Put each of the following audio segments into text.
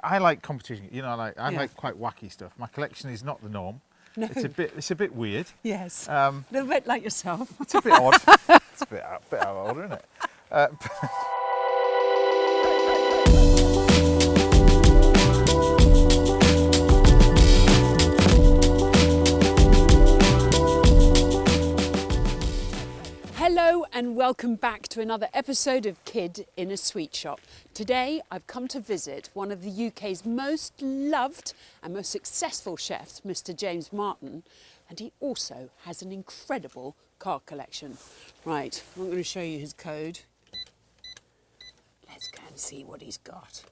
I like competition. You know, I like quite wacky stuff. My collection is not the norm. No. It's a bit weird. Yes. A little bit like yourself. It's a bit odd. It's a bit out of order, isn't it? Hello and welcome back to another episode of Kid in a Sweet Shop. Today I've come to visit one of the UK's most loved and most successful chefs, Mr. James Martin, and he also has an incredible car collection. Right, I'm going to show you his code. Let's go and see what he's got.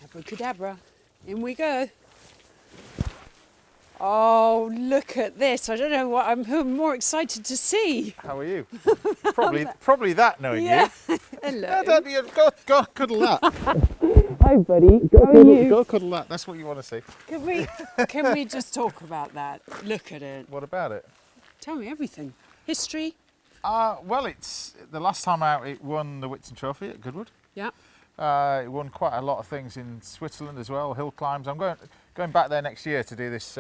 Abracadabra, in we go. Oh, look at this. I don't know what I'm more excited to see. How are you? Probably that, knowing Yeah. you. Hello. Go cuddle that. Hi, buddy. How are you? Go cuddle that. That's what you want to see. Can we just talk about that? Look at it. What about it? Tell me everything. History? Well, it's the last time out. It won the Whitson Trophy at Goodwood. Yeah. It won quite a lot of things in Switzerland as well. Hill climbs. I'm going back there next year to do this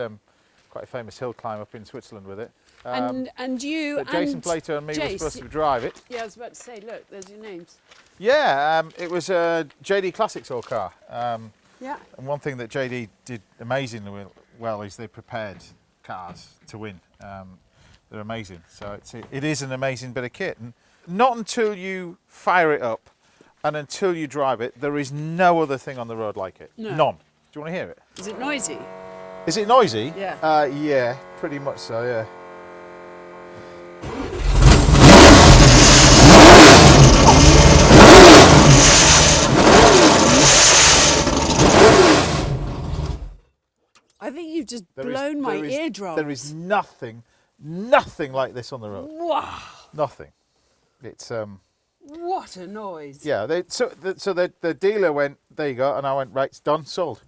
quite a famous hill climb up in Switzerland with it. And you but Jason and Plato and me were Jace, supposed to drive it. Yeah, I was about to say, look, there's your names. Yeah, it was a JD Classics all car. Yeah. And one thing that JD did amazingly well is they prepared cars to win. They're amazing. So it is an amazing bit of kit. And not until you fire it up and until you drive it, there is no other thing on the road like it. No. None. Do you want to hear it? Is it noisy? Is it noisy? Yeah. Yeah, pretty much so, yeah. I think you've just blown my eardrums. There is nothing like this on the road. Wow. Nothing. It's What a noise. yeah. So the dealer went, there you go, and I went, right, it's done, sold.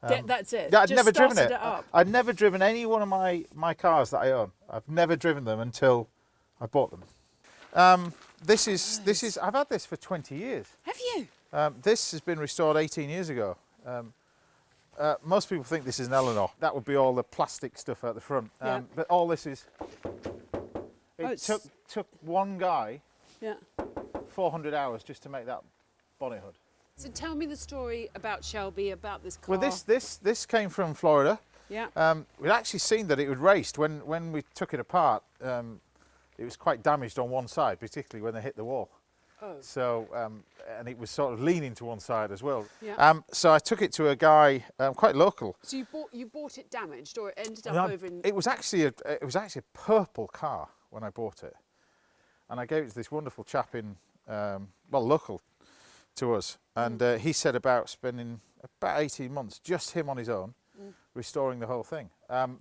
That's it. Yeah, I'd Just never driven it. started up. I'd never driven any one of my cars that I own. I've never driven them until I bought them. This is I've had this for 20 years. Have you? This has been restored 18 years ago. Most people think this is an Eleanor. That would be all the plastic stuff at the front. Yeah. But all this is. It Oh, took one guy Yeah. 400 hours just to make that bonnet hood. So tell me the story about Shelby, about this car. Well, this came from Florida. Yeah. We'd actually seen that it had raced when we took it apart. It was quite damaged on one side, particularly when they hit the wall. Oh. So and it was sort of leaning to one side as well. Yeah. So I took it to a guy quite local. So you bought it damaged, or it ended up over in? It was actually a purple car when I bought it, and I gave it to this wonderful chap in local to us, and he said about spending about 18 months, just him on his own, restoring the whole thing.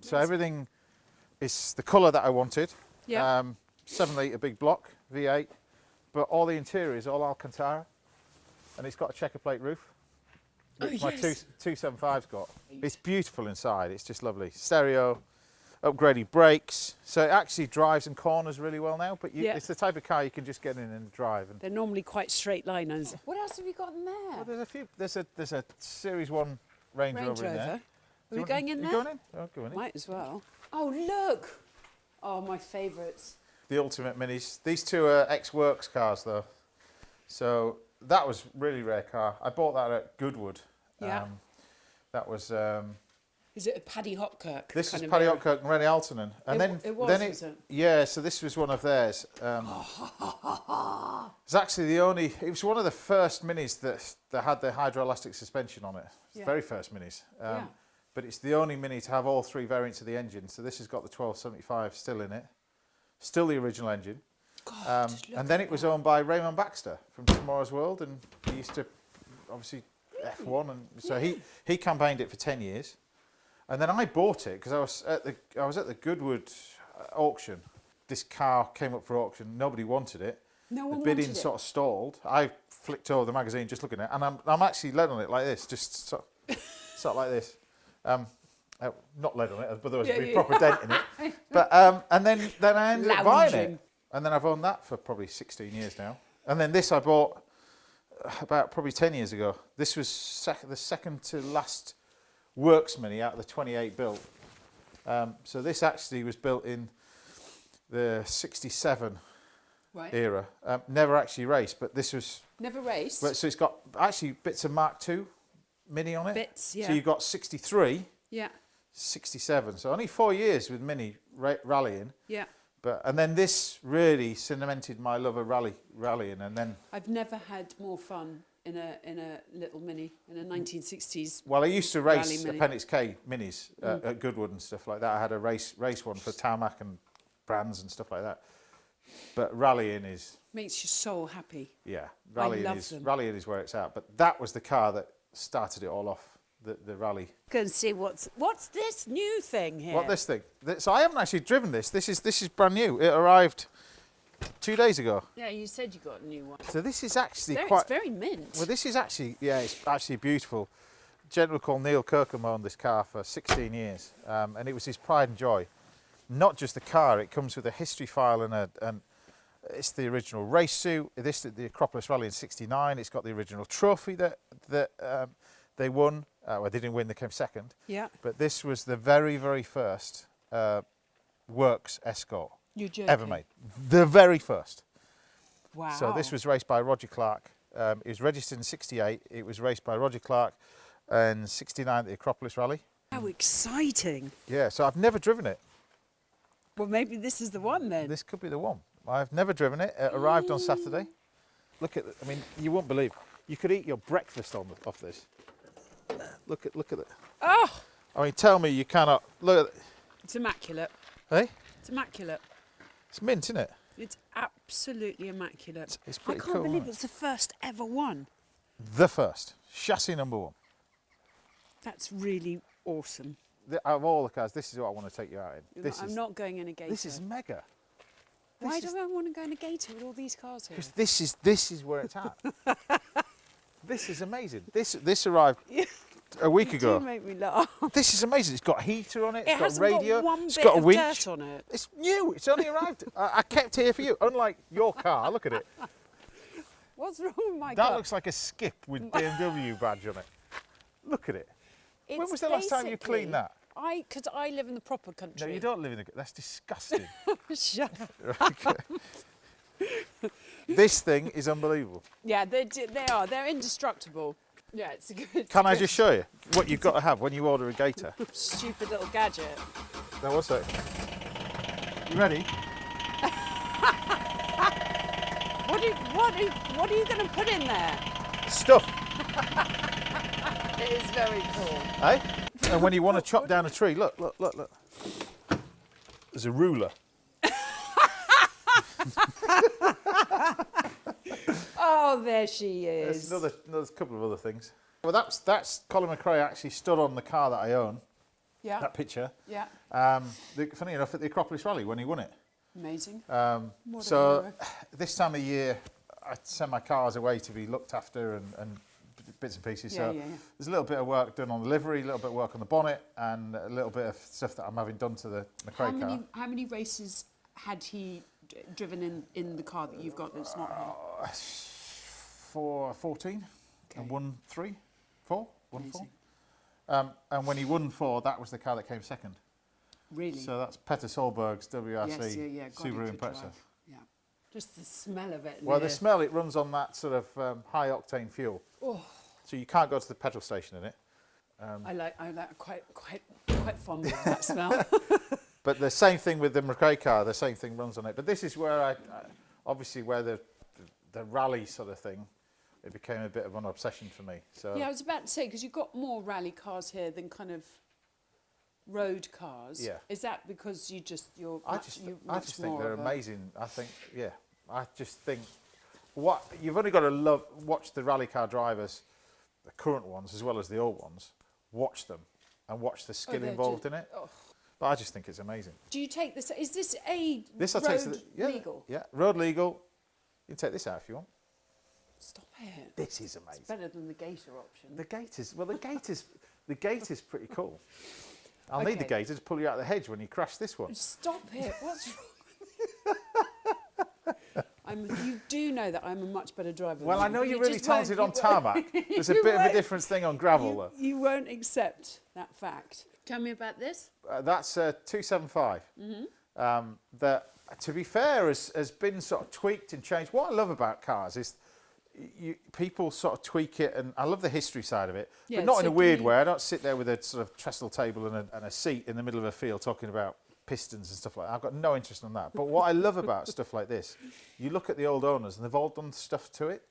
So everything is the colour that I wanted. Yeah. 7-litre big block V8, but all the interior is all Alcantara, and it's got a checker plate roof. Oh, Which my yes. 275's got. It's beautiful inside. It's just lovely. Stereo, upgraded brakes, so it actually drives and corners really well now. But it's the type of car you can just get in and drive. And They're normally quite straight liners. What else have you got in there? well, there's a few. There's a Series 1 Range Rover in there. Are we going in there? You going in? Oh, go in. Might as well. Oh, look. Oh, my favourites. The Ultimate Minis. These two are ex-works cars though, so that was really rare car. I bought that at Goodwood. Yeah. That was. Is it a Paddy Hopkirk? This was kind of Paddy era? Hopkirk and Rennie Altonen, and It was, then was it? yeah. So this was one of theirs. It's actually the only. It was one of the first minis that had the hydroelastic suspension on it. Yeah. Very first minis. Yeah. But it's the only Mini to have all three variants of the engine. So this has got the 1275 still in it, still the original engine. God, look and then at it was that. owned by Raymond Baxter from Tomorrow's World, and he used to obviously F1, and so he campaigned it for 10 years. And then I bought it because I was at the Goodwood auction. This car came up for auction. Nobody wanted it. No one the bidding wanted it. sort of stalled. I flicked over the magazine just looking at it, and I'm actually led on it like this, just sort of like this. Not lead on it, but there was a proper dent in it. But and then I ended up buying it, and then I've owned that for probably 16 years now. And then this I bought about probably 10 years ago. This was the second to last works Mini out of the 28 built. So this actually was built in the 67 era. Never actually raced, but this was... Never raced? But, so it's got actually bits of Mark II Mini on it. Bits, yeah. So you've got 63, yeah, 67. So only 4 years with Mini rallying. yeah. And then this really cemented my love of rallying. And then... I've never had more fun in a little Mini, in a 1960s. Well, I used to race Mini. Appendix K Minis at Goodwood and stuff like that. I had a race one for Tarmac and Brands and stuff like that. But rallying is... Makes your soul happy. Yeah, love them. rallying is where it's at. But that was the car that started it all off, the rally. Go and see what's this new thing here. What this thing? So I haven't actually driven this. This is brand new. It arrived 2 days ago. Yeah, you said you got a new one. So this is actually It's very mint. Well, this is actually, yeah, it's actually beautiful. A gentleman called Neil Kirkham owned this car for 16 years, and it was his pride and joy. Not just the car, it comes with a history file and it's the original race suit. This the Acropolis Rally in '69. It's got the original trophy that they won. Well, they didn't win; they came second. Yeah. But this was the very first works Escort You're joking. ever made. The very first. Wow. So this was raced by Roger Clark. It was registered in '68. It was raced by Roger Clark in '69 at the Acropolis Rally. How exciting. Yeah, so I've never driven it. Well, maybe this is the one then. This could be the one. I've never driven it. It arrived on Saturday. Look at it. I mean, you won't believe. You could eat your breakfast off this. Look at it. Oh! I mean, tell me you cannot. Look at it. It's immaculate. Hey? It's immaculate. It's mint, isn't it? It's absolutely immaculate. It's pretty I can't cool, believe isn't it? it's the first ever one. The first. Chassis number one. That's really awesome. Out of all the cars, this is what I want to take you out in. I'm not going in a Gator. This is mega. Why do I want to go in a Gator with all these cars here? Because this is where it's at. This is amazing. This arrived a week You ago. do make me laugh. This is amazing. It's got a heater on it. It It's got hasn't radio. got one It's bit got a of winch. dirt on it. It's new. It's only arrived. I kept it here for you. Unlike your car. Look at it. What's wrong with my That car? looks like a skip with BMW badge on it. Look at it. When It's was the last time you basically- cleaned that? Because I live in the proper country. No, you don't live in a... That's disgusting. Shut up. Okay. This thing is unbelievable. Yeah, they are. They're indestructible. Yeah, it's a good. Can I just show you what you've got to have when you order a Gator? Stupid little gadget. Now, what's that? You ready? What are you going to put in there? Stuff. It is very cool. Eh? And when you want to chop down a tree, look. There's a ruler. Oh, there she is. There's a couple of other things. Well, that's Colin McRae actually stood on the car that I own. Yeah. That picture. Yeah. Funny enough, at the Acropolis Rally when he won it. Amazing. What a So hero. this time of year, I send my cars away to be looked after and bits and pieces. Yeah, So yeah. there's a little bit of work done on the livery, a little bit of work on the bonnet, and a little bit of stuff that I'm having done to the McRae car. How many races had he driven in the car that you've got that's not here? 14 and won 3, 4, won 4. Amazing. And when he won 4, that was the car that came second. Really? So that's Peter Solberg's WRC yes, yeah. God, Subaru it could Impreza. drive. Yeah. Just the smell of it. Well, the smell, it runs on that sort of high octane fuel. Oh. So you can't go to the petrol station in it. I like quite fond of that smell. But the same thing with the McRae car, the same thing runs on it. But this is where obviously where the rally sort of thing, it became a bit of an obsession for me. So Yeah, I was about to say, because you've got more rally cars here than kind of road cars. Yeah. Is that because I just think they're amazing. I just think you've only got to watch the rally car drivers, the current ones as well as the old ones. Watch them and watch the skill involved in it. Oh. But I just think it's amazing. Do you take this? Is this a I'll road take legal? Yeah, road legal. You can take this out if you want. Stop it. This is amazing. It's better than the Gator option. The Gator's pretty cool. I'll need the Okay. Gator to pull you out of the hedge when you crash this one. Stop it. What's wrong? You do know that I'm a much better driver. Well, than I know you you're really just talented on won't- you won't- tarmac. There's a you bit of a won't- difference thing on gravel, though. You won't accept that fact. Tell me about this. That's a 275. That, to be fair, has been sort of tweaked and changed. What I love about cars is people sort of tweak it, and I love the history side of it, Yeah, but not so in a can weird you- way. I don't sit there with a sort of trestle table and a seat in the middle of a field talking about pistons and stuff like that. I've got no interest in that. But what I love about stuff like this, you look at the old owners and they've all done stuff to it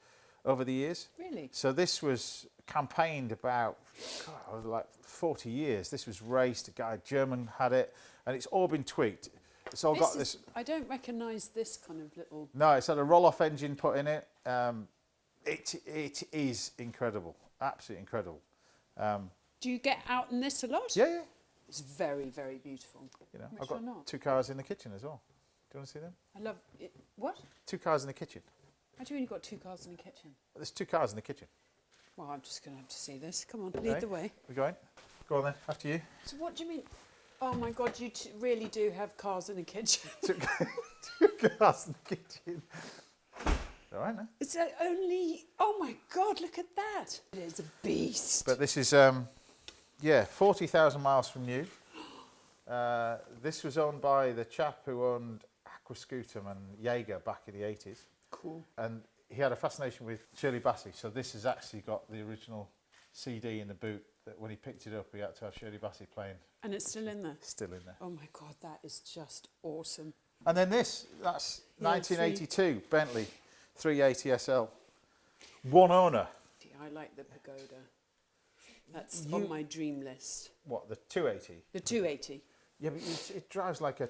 over the years. Really? So this was campaigned about like 40 years. This was raced. A guy, German, had it, and it's all been tweaked. It's all got this. I don't recognise this kind of little. No, it's had a roll-off engine put in it. It is incredible, absolutely incredible. Do you get out in this a lot? Yeah. It's very, very beautiful. You know, Which I've got one not? 2 cars in the kitchen as well. Do you want to see them? I love it. What? 2 cars in the kitchen. How do you only got 2 cars in the kitchen? There's 2 cars in the kitchen. Well, I'm just going to have to see this. Come on, Okay. lead the way. We're going. Go on then. After you. So what do you mean? Oh my God, you really do have cars in the kitchen. 2 cars in the kitchen. All right now. Is that only? Oh my God, look at that! It's a beast. But this is 40,000 miles from new. This was owned by the chap who owned Aquascutum and Jaeger back in the 80s. Cool. And he had a fascination with Shirley Bassey, so this has actually got the original CD in the boot that when he picked it up he had to have Shirley Bassey playing. And it's still in there. Still in there. Oh my God, that is just awesome. And then this, that's Yeah, 1982 Bentley 380 SL. One owner. I like the Pagoda. That's on my dream list. What, the 280? The 280. Yeah, but it drives like a...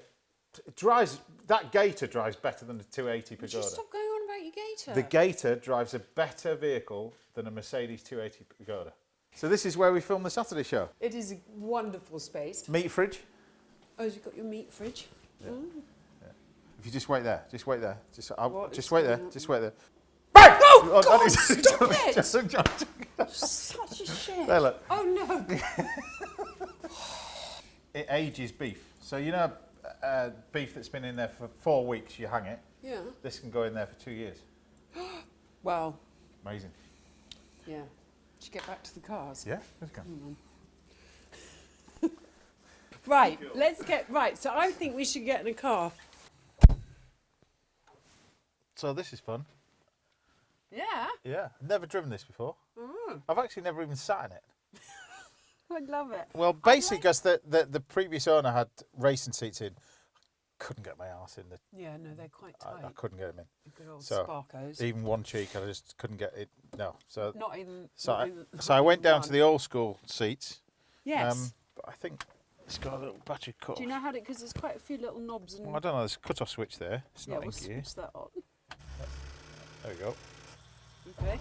That Gator drives better than the 280 Would you Pagoda. stop going on about your Gator? The Gator drives a better vehicle than a Mercedes 280 Pagoda. So this is where we film the Saturday show. It is a wonderful space. Meat fridge. Oh, you've got your meat fridge? Yeah. Mm. If you just wait there, just wait there. Just is wait there, going on? just wait there. Bang! Oh, God, stop it! Such a shit. There, look. Oh, no. It ages beef. So you know beef that's been in there for 4 weeks, you hang it. Yeah. This can go in there for 2 years. Wow. Amazing. Yeah. Should get back to the cars. Yeah, let's go. Right, let's get... Right, so I think we should get in a car. So this is fun. Yeah. Yeah, never driven this before. I've actually never even sat in it. I love it. Well, basically, because the previous owner had racing seats in, couldn't get my arse in. Yeah, no, they're quite tight. I couldn't get them in. Good old So, Sparkos. Even one cheek, I just couldn't get it. No, so Not even... so not I, even- so I went down to the old school seats. Yes. But I think it's got a little battery cut. Do you know how to... Because there's quite a few little knobs and... Well, I don't know. There's a cut-off switch there. It's yeah, not we'll in gear. switch that on. There we go. Okay.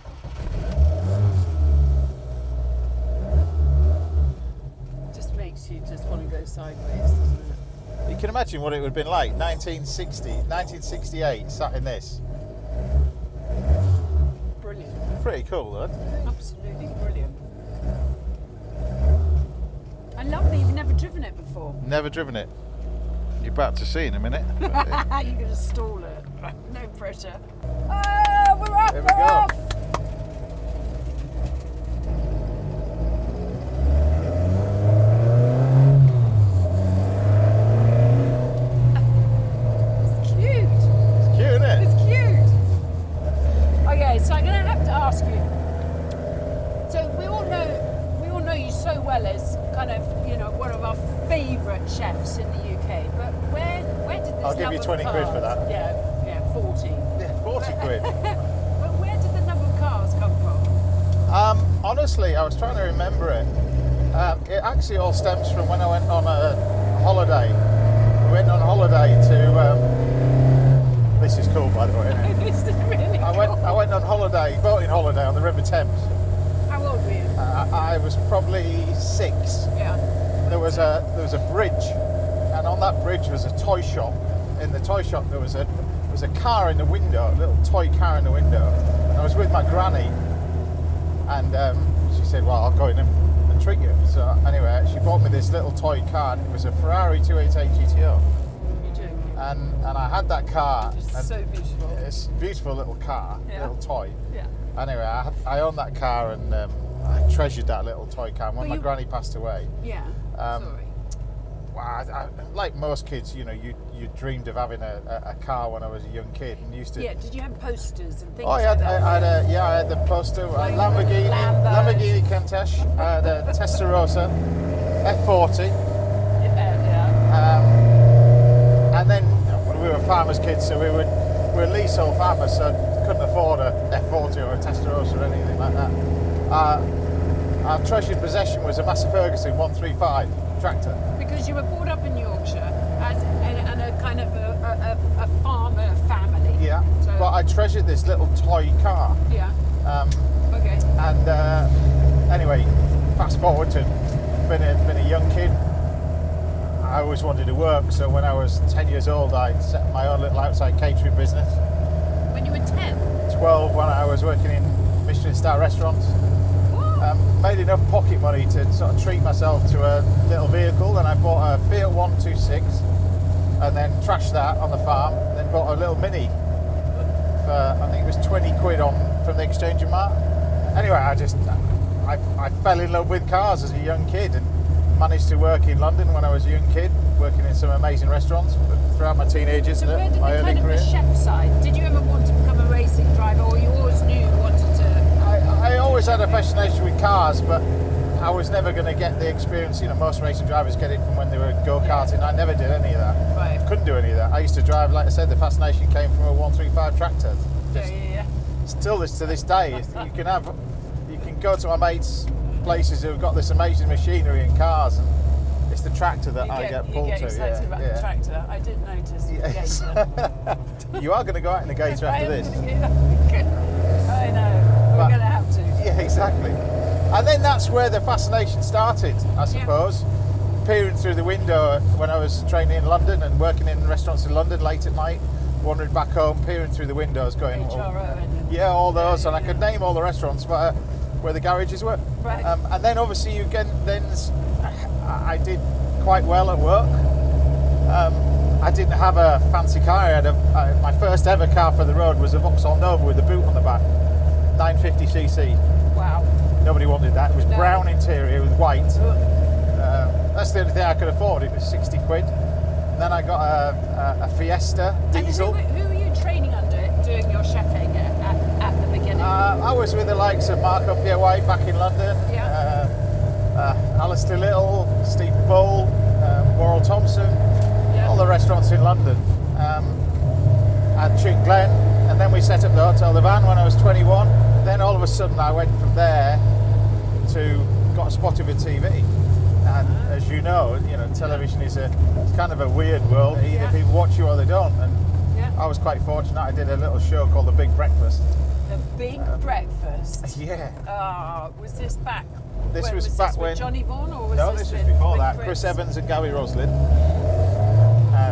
Just makes you just want to go sideways, doesn't it? You can imagine what it would have been like 1968, sat in this. Brilliant. Pretty cool, though. Absolutely brilliant. I love that you've never driven it before. Never driven it. You're about to see in a minute. You're going to stall it. No pressure. Oh, we're off, There we we're go. off. It's cute. It's cute, isn't it? It's cute. Okay, so I'm going to have to ask you. So we all know you so well as kind of, you know, one of our favourite chefs in the UK. But where did this I'll give love you of 20 quid for cars- that. Yeah, 40. Yeah, 40 quid. But where did the love of cars come from? Honestly, I was trying to remember it. It actually all stems from when I went on a holiday. We went on holiday to. This is cool, by the way. Isn't it? This is really I went on holiday, boating holiday on the River Thames. How old were you? I was probably 6. Yeah. There was a bridge, and on that bridge was a toy shop. In the toy shop there was a car in the window, a little toy car in the window. And I was with my granny, and she said, "Well, I'll go in and treat you." So anyway, she bought me this little toy car, and it was a Ferrari 288 GTO. You're joking. and I had that car. It's and so beautiful. It's a beautiful little car, Yeah. little toy. Yeah. Anyway, I owned that car, and I treasured that little toy car. And when my granny passed away, Yeah. Sorry. well, like most kids, you dreamed of having a car when I was a young kid, and used to. Yeah. Did you have posters and things Oh, like I that? had the poster, Like Lamborghini Countach, I had a Testarossa, F40, Yeah. and then we were farmers' kids, so we were leasehold farmers, so couldn't afford a F40 or a Testarossa or anything like that. Our treasured possession was a Massey Ferguson 135 tractor. Because you were brought up in Yorkshire and a kind of a farmer family. Yeah, So, but I treasured this little toy car. yeah. Okay. And anyway, fast forward to been a young kid. I always wanted to work, so when I was 10 years old, I set up my own little outside catering business. When you were 10. 12 when I was working in Michelin star restaurants. Made enough pocket money to sort of treat myself to a little vehicle, and I bought a Fiat 126 and then trashed that on the farm, then bought a little Mini for, I think it was 20 quid from the Exchange and Mart. Anyway, I fell in love with cars as a young kid, and managed to work in London when I was a young kid, working in some amazing restaurants throughout my teenage years So where and did my the early kind of career. the chef side? Did you ever want to become a racing driver, or you always knew you wanted to? I always had a fascination with cars, but I was never going to get the experience. Most racing drivers get it from when they were go-karting. I never did any of that. Right. Couldn't do any of that. I used to drive, like I said, the fascination came from a 135 tractor. Yeah. Still, to this day, you can go to my mates' places who've got this amazing machinery and cars, and it's the tractor that I get pulled You get to. excited about the tractor. I did notice Yes. the gator. You are going to go out in the gator after this. I know. We're But- going to have to. Yeah, exactly. And then that's where the fascination started, I suppose. Peering through the window when I was training in London and working in restaurants in London late at night, wandering back home, peering through the windows, going, HRO and yeah, all those, and I could name all the restaurants where the garages were. Right. And then obviously I did quite well at work. I didn't have a fancy car. My first ever car for the road was a Vauxhall Nova with a boot on the back, 950cc. wow. Nobody wanted that. It was No. brown interior with white. That's the only thing I could afford. It was 60 quid. And then I got a Fiesta diesel. And who were you training under doing your chefing at the beginning? I was with the likes of Marco Pierre-White back in London. Yeah. Alistair Little, Steve Bull, Warrell Thompson, Yeah. all the restaurants in London. At Chink Glen, and then we set up the Hotel the Van when I was 21. Then all of a sudden I went from there to got spotted with TV. And as you know, television is it's kind of a weird world. Either Yeah. people watch you or they don't. And Yeah. I was quite fortunate. I did a little show called The Big Breakfast. The Big Breakfast. Yeah. Was this back? This when, was was back this when- with Johnny Vaughan, or was No, this this was with before that. Chris Evans and Gary Roslin.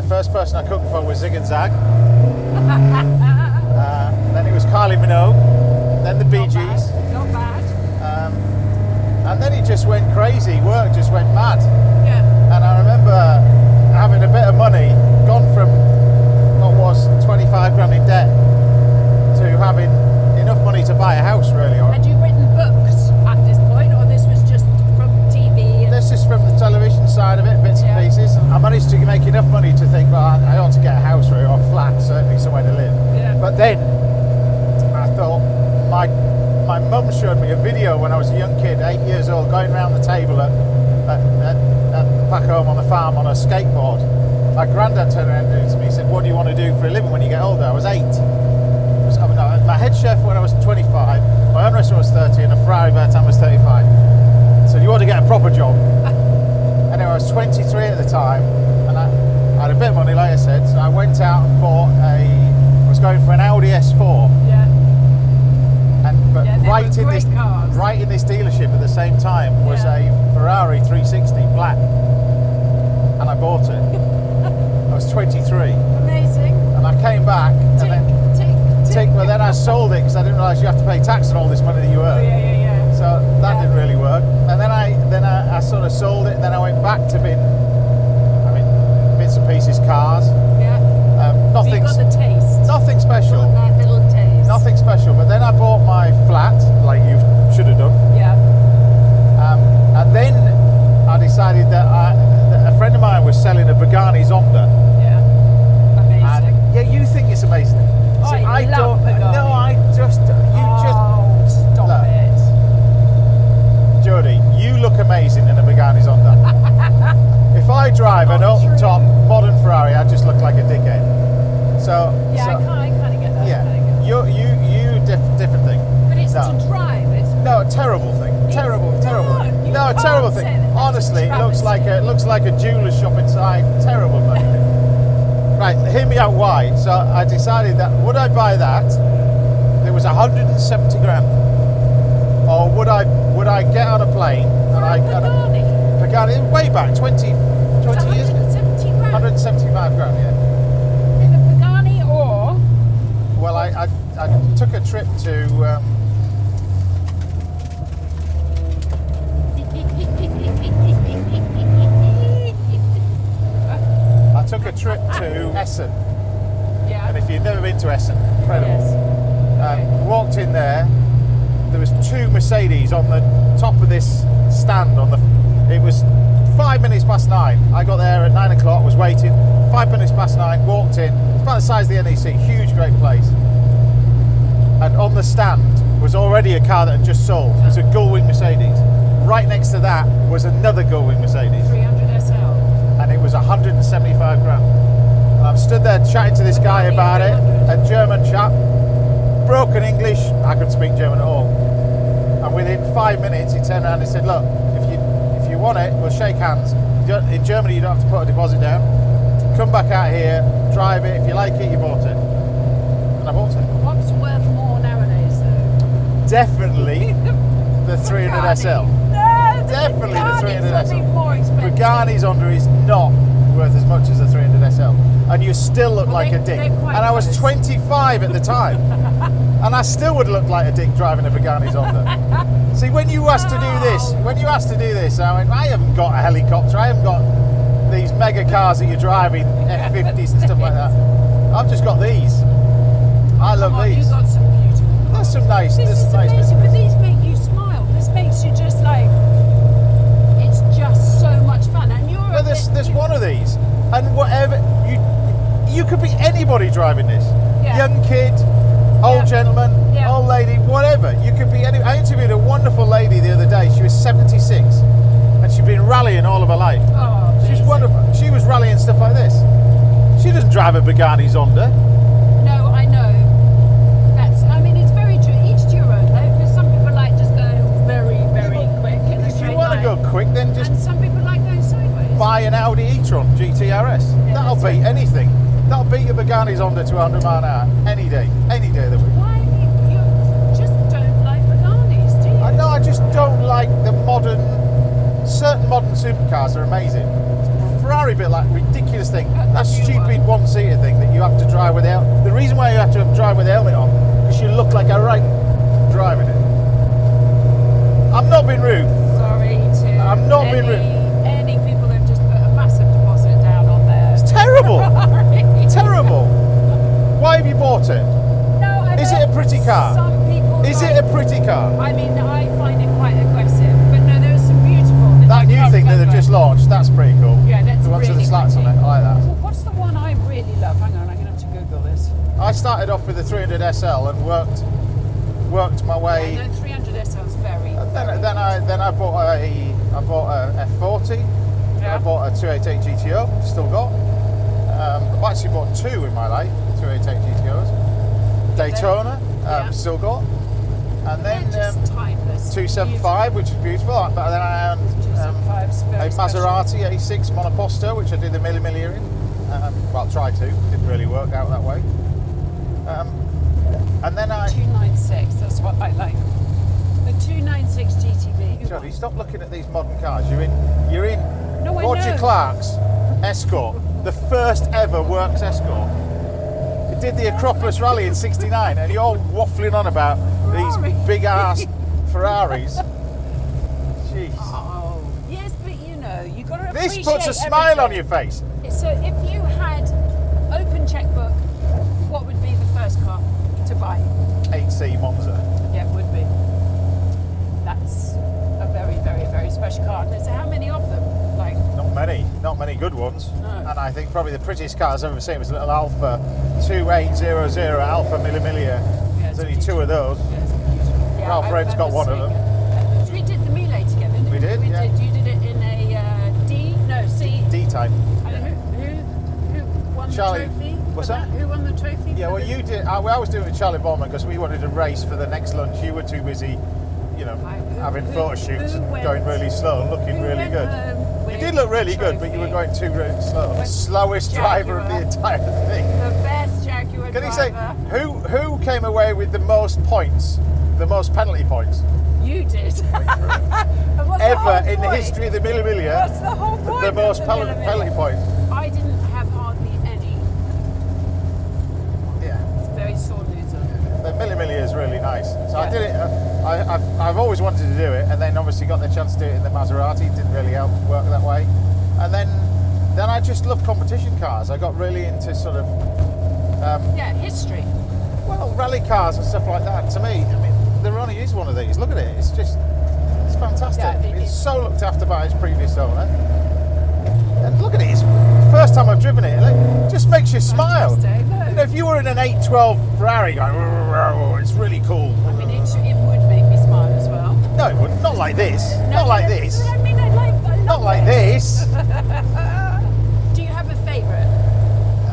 First person I cooked for was Zig and Zag. Then it was Kylie Minogue. Then the Bee Not bad, Gees. Not bad. And then it just went crazy. Work just went mad. Yeah. And I remember having a bit of money, gone from what was 25 grand in debt to having enough money to buy a house, really. Had you written books at this point, or this was just from TV? This is from the television side of it, bits and pieces. I managed to make enough money to think, well, I ought to get a house or a flat, certainly somewhere to live. Yeah. But then I thought, my mum showed me a video when I was a young kid, 8 years old, going around the table at back home on the farm on a skateboard. My granddad turned around to me and said, what do you want to do for a living when you get older? I was 8. My head chef when I was 25, my own restaurant was 30, and a Ferrari by the time I was 35. So you want to get a proper job. Anyway, I was 23 at the time, and I had a bit of money, like I said, so I went out and bought I was going for an Audi S4. Yeah. But Yeah, they were great cars. right in this dealership at the same time was Yeah. a Ferrari 360 black, and I bought it. I was 23, Amazing. and I came back, and then well, then I sold it because I didn't realise you have to pay tax on all this money that you earn. Yeah. So that didn't really work. And then I sort of sold it, and then I went back to bits and pieces cars. Yeah. nothing. You got the taste. Nothing special. Got that little taste. Nothing special. But then I bought my flat, like you should have done. Yeah. And then I decided that a friend of mine was selling a Pagani Zonda. Yeah. Amazing. And yeah, you think it's amazing. See, I love don't. Pagani. No, I just. Stop Look. it. Jodie, you look amazing in a Pagani Zonda. If I drive an Not true. up-top modern Ferrari, I just look like a dickhead. So Yeah, so, I kind of get that. yeah, I kinda get that. you different thing. But it's No. to drive. It's No, terrible thing. Terrible. you No, can't terrible say thing. that. That's Honestly, a it looks like a jeweler's shop inside. Terrible bloody thing. Right, hear me out. Why? So I decided that would I buy that? It was 170 grand. Or would I get on a plane For and a I Pagani. Pagani way back 20 years ago. 170 grand. 175 grand, yeah. In a Pagani or Well, I took a trip to. I took a trip to Essen, yeah. and if you've never been to Essen, incredible. Yes. Walked in there. There was two Mercedes on the top of this stand. It was 5 minutes past 9. I got there at 9 o'clock. Was waiting. 5 minutes past 9. Walked in. It's about the size of the NEC. Huge, great place. And on the stand was already a car that had just sold. It was a Gullwing Mercedes. Right next to that was another Gullwing Mercedes, 300 SL. and it was 175 grand. And I'm stood there chatting to this guy about it, a German chap, broken English. I couldn't speak German at all. And within 5 minutes, he turned around and said, "Look, if you want it, we'll shake hands. In Germany, you don't have to put a deposit down. Come back out here, drive it. If you like it, you bought it." And I bought it. What's worth more nowadays, though? Definitely the 300 SL. No, Definitely the 300 SL. More expensive. Pagani Zonda is not worth as much as the 300 SL, and you still look like a dick. they're quite And I was close. 25 at the time, and I still would look like a dick driving a Pagani Zonda. See, when you asked to do this, I went, I haven't got a helicopter, I haven't got these mega cars that you're driving, F50s and stuff like that. I've just got these. I love these. You've got some beautiful cars. There's some nice. This There's is some nice amazing, but business. these make you smile. This makes you just like, it's just so much fun. And you're No, there's one of these, and whatever you could be anybody driving this. Yeah. Young kid, old Yeah. gentleman, Yeah. old lady, whatever. You could be any. I interviewed a wonderful lady the other day. She was 76, and she'd been rallying all of her life. Oh, She's amazing. wonderful. She was rallying stuff like this. She doesn't drive a Pagani Zonda. No, I know. I mean, it's very true. Each to your own, though, because some people like just going very, very quick in a If you straight want to line. go quick, then just And some people like going sideways. buy an Audi e-tron GTRS. Yeah, That'll that's beat right. anything. That'll beat a Pagani Zonda to 100 mile an hour any day of the week. Why you just don't like Paganis, do you? I know, I just don't like the certain modern supercars are amazing. Ferrari bit like ridiculous thing. That new stupid one. one-seater thing that you have to drive with the reason why you have to drive with the helmet on, because you look like a right driving it. I'm not being rude. Sorry to I'm not being rude. any people who've just put a massive deposit down on there. It's terrible. Terrible. Why have you bought it? No, I Is know it a pretty car? Some people Is like, it a pretty car? I mean, I find it quite aggressive, but no, there's some beautiful. That new thing that they've just launched, that's pretty cool. Yeah, that's the ones with the really slats on pretty. it, I like that. Well, what's the one I really love? Hang on, I'm going to have to Google this. I started off with the 300 SL and worked my way. Yeah, no, 300 SL is very. Then I bought a F40. Yeah. I bought a 288 GTO. Still got. I've actually bought two in my life. 288 GTOs. Daytona. Yeah. Still got. And then They're just timeless. 275, which is beautiful. But then I owned 275's very a special. Maserati A6 Monoposto, which I did the Mille Miglia in. Well, tried to. Didn't really work out that way. And then 296. That's what I like. The 296 GTB. Jodie, stop looking at these modern cars. You're in No, I Roger know. Clark's Escort, the first ever works Escort. It did the Acropolis Rally in '69, and you're waffling on about Ferrari. these big ass Ferraris. Jeez. Oh, yes, but you got to appreciate This puts a smile on everything. your face. So if you had open checkbook, Right. 8C Monza. Yeah, it would be. That's a very, very, very special car. So how many of them? Like, Not many good ones. No. And I think probably the prettiest car I've ever seen was a little Alfa 2800 Alfa Mille Miglia. yeah, There's only two of those. Yeah, Ralph I Red's got remember one of seeing them. it. We did the Miele together, didn't We did, yeah. You did it in a D? No, C. D-type. And who won Charlie- the trophy? what's for that? Who won the trophy? Yeah, for well, the- you did. I was doing it with Charlie Bowman because we wanted to race for the next lunch. You were too busy, you know, Right, who- having who- photo shoots who and went- going really slow and looking who really went good. home with You did look really the good, but you were trophy? going too really slow. With Slowest driver of the Jaguar. entire thing. The best Jaguar Can you driver. say who came away with the most points, the most penalty points You did. And what's the ever whole in the point? history of the Mille Miglia? What's the whole point? The of most the penalty Mille Miglia? points. I didn't have hardly any. Yeah. It's a very sore loser. The Mille Miglia is really nice. So I Yeah. did it. I've always wanted to do it, and then obviously got the chance to do it in the Maserati. It didn't really help work that way. And then I just loved competition cars. I got really into sort of Yeah, history. well, rally cars and stuff like that. To me, I mean, there only is one of these. Look at it. It's fantastic. Yeah, It's so looked after by its previous owner. And look at it. It's the first time I've driven it. It just makes you smile. Fantastic, no. You know, if you were in an 812 Ferrari going, "Oh, it's really cool." I mean, it would make me smile as well. No, it wouldn't. Not like this. No, Not like that's this. what I mean, I love Not like it. this. Do you have a favourite?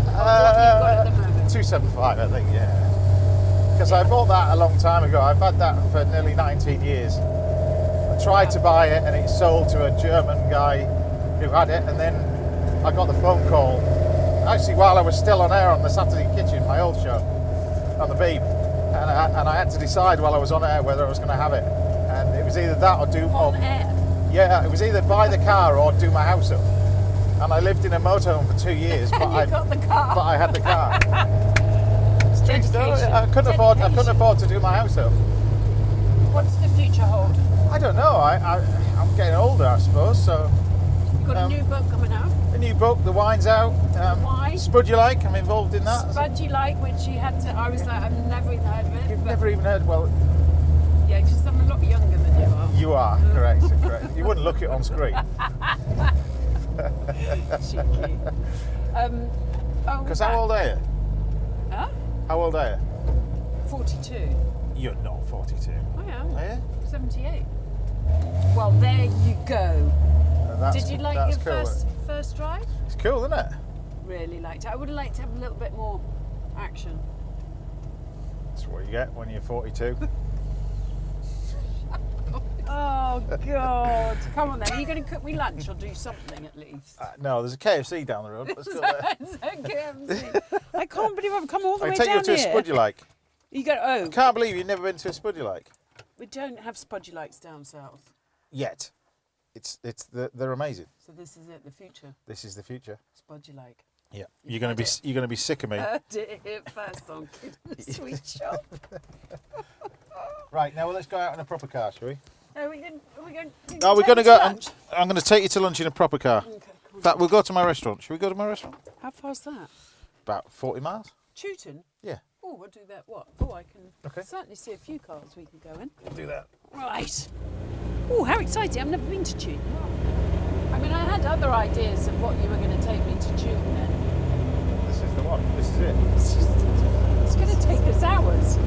Of what you've got at the moment? 275, I think, yeah. Because I bought that a long time ago. I've had that for nearly 19 years. I tried to buy it and it sold to a German guy who had it, and then I got the phone call. Actually, while I was still on air on the Saturday Kitchen, my old show, on the Beeb, and I had to decide while I was on air whether I was going to have it. And it was either that or do... On air. Yeah, it was either buy the car or do my house up. And I lived in a motorhome for 2 years, but And you got the car. but I had the car. Strange, though. Dedication. I couldn't afford to do my house up. What's the future hold? I don't know. I'm getting older, I suppose. So You've got a new book coming out. a new book, The Wine's out. Wine? Spud You Like. I'm involved in that. Spudgy Like, which you had to. I was like, I've never even heard of it. You've but- never even heard. Well, Yeah, because I'm a lot younger than you are. you are correct. Correct. You wouldn't look it on screen. Cheeky. Because how old are you? Huh? How old are you? 42. You're not 42. I am. Are you? 78. Well, there you go. That's, Did you like that's your cool. first drive? It's cool, isn't it? Really liked it. I would have liked to have a little bit more action. That's what you get when you're 42. Oh God! Come on then. Are you going to cook me lunch or do something at least? No, there's a KFC down the road. Let's go there. It's okay, I can't believe I've come all the I way take you down to a here. Spud You Like. You go. Oh, Can't believe you've never been to a Spud You Like we don't have Spudgy Likes down south. yet. They're amazing. So this is it. The future. This is the future. Spudgy Like. Yeah, You've you're had gonna be sick of me. Heard it first on Kid in the Sweet Shop. Right now, let's go out in a proper car, shall we? Are we going? Oh, we're gonna go. I'm gonna take you to lunch in a proper car. Okay, cool. In fact, we'll go to my restaurant. Shall we go to my restaurant? How far's that? About 40 miles. Chewton? Yeah, Oh, we'll do that. What? Oh, I can Okay. certainly see a few cars we can go in. we'll do that. Right. Oh, how exciting. I've never been to Chewton. I mean, I had other ideas of what you were going to take me to Chewton then. This is the one. This is it. It's going to take us hours.